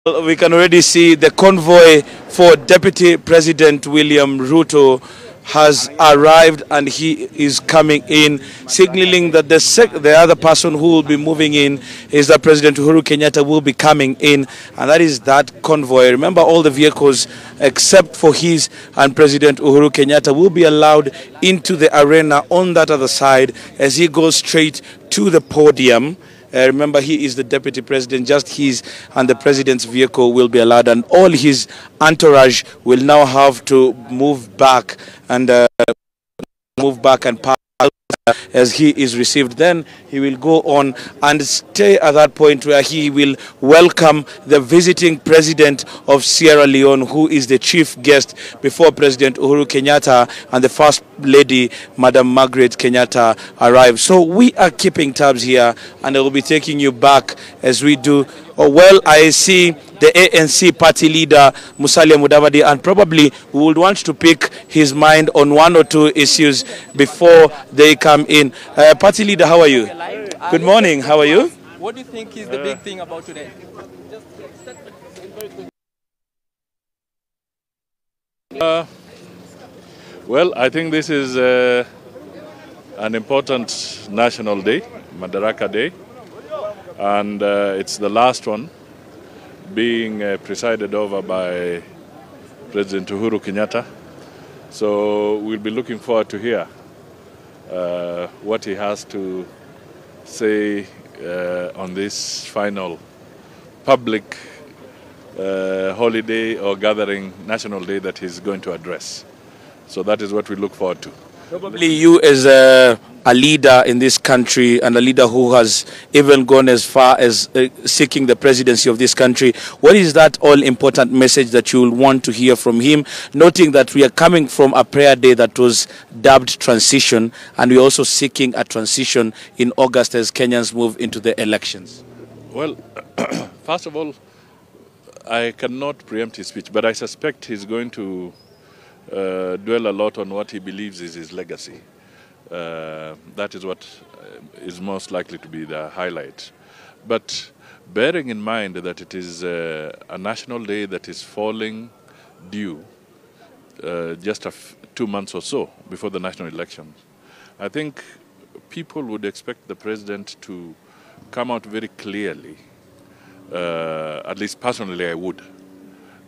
We can already see the convoy for Deputy President William Ruto has arrived and he is coming in, signaling that the other person who will be moving in is that President Uhuru Kenyatta will be coming in, and that is that convoy. Remember, all the vehicles except for his and President Uhuru Kenyatta will be allowed into the arena on that other side as he goes straight to the podium. Remember, he is the deputy president. Just his and the president's vehicle will be allowed, and all his entourage will now have to move back and pass as he is received. Then he will go on and stay at that point where he will welcome the visiting president of Sierra Leone, who is the chief guest before President Uhuru Kenyatta and the first lady, Madam Margaret Kenyatta, arrive. So we are keeping tabs here, and I will be taking you back as we do. Oh, well, I see the ANC party leader, Musalia Mudavadi, and probably we would want to pick his mind on one or two issues before they come in. Party leader, how are you? Good morning, how are you? What do you think is the big thing about today? Well, I think this is an important national day, Madaraka Day, and it's the last one being presided over by President Uhuru Kenyatta. So we'll be looking forward to hear what he has to say on this final public holiday or gathering, national day that he's going to address. So that is what we look forward to. Probably you as a leader in this country and a leader who has even gone as far as seeking the presidency of this country, what is that all-important message that you will want to hear from him, noting that we are coming from a prayer day that was dubbed transition, and we're also seeking a transition in August as Kenyans move into the elections? Well, first of all, I cannot preempt his speech, but I suspect he's going to dwell a lot on what he believes is his legacy. That is what is most likely to be the highlight. But bearing in mind that it is a national day that is falling due just 2 months or so before the national elections, I think people would expect the president to come out very clearly, at least personally I would,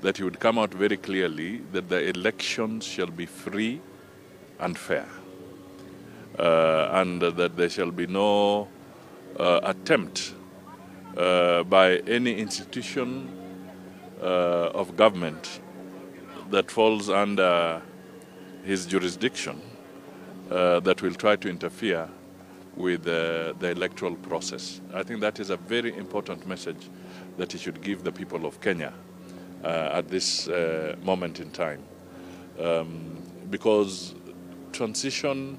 that he would come out very clearly that the elections shall be free and fair, and that there shall be no attempt by any institution of government that falls under his jurisdiction that will try to interfere with the electoral process. I think that is a very important message that he should give the people of Kenya at this moment in time, because transition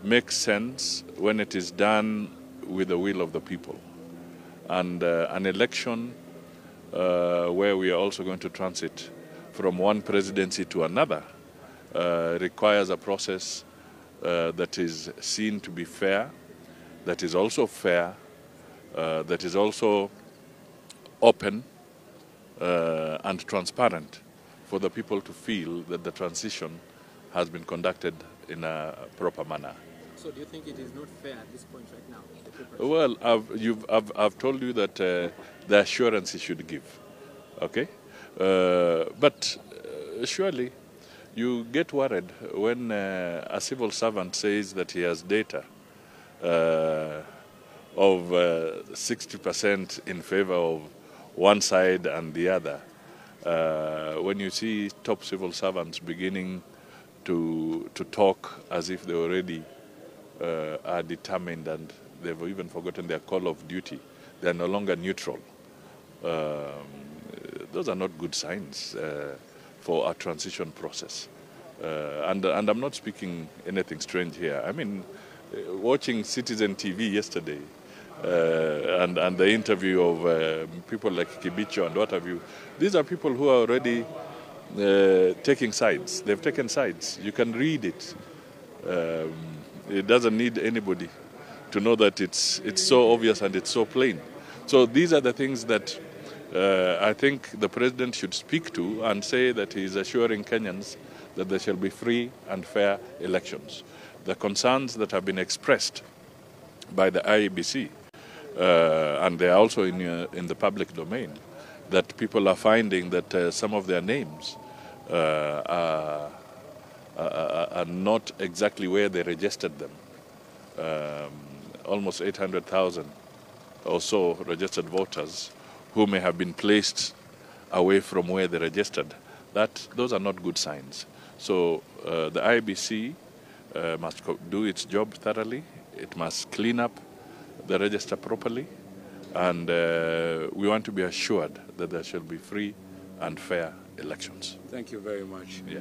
makes sense when it is done with the will of the people, and an election where we are also going to transit from one presidency to another requires a process that is seen to be fair, that is also fair, that is also open and transparent for the people to feel that the transition has been conducted in a proper manner. So do you think it is not fair at this point right now? Well, I've told you that the assurance he should give, okay? But surely you get worried when a civil servant says that he has data of 60% in favor of one side and the other. When you see top civil servants beginning to talk as if they already are determined and they've even forgotten their call of duty, they are no longer neutral. Those are not good signs for a transition process. And I'm not speaking anything strange here. I mean, watching Citizen TV yesterday, and the interview of people like Kibicho and what have you. These are people who are already taking sides. They've taken sides. You can read it. It doesn't need anybody to know that it's so obvious and it's so plain. So these are the things that I think the president should speak to and say that he is assuring Kenyans that there shall be free and fair elections. The concerns that have been expressed by the IEBC, and they are also in the public domain, that people are finding that some of their names are not exactly where they registered them. Almost 800,000 or so registered voters who may have been placed away from where they registered. Those are not good signs. So the IBC must do its job thoroughly. It must clean up the register properly, and we want to be assured that there shall be free and fair elections. Thank you very much. Yeah.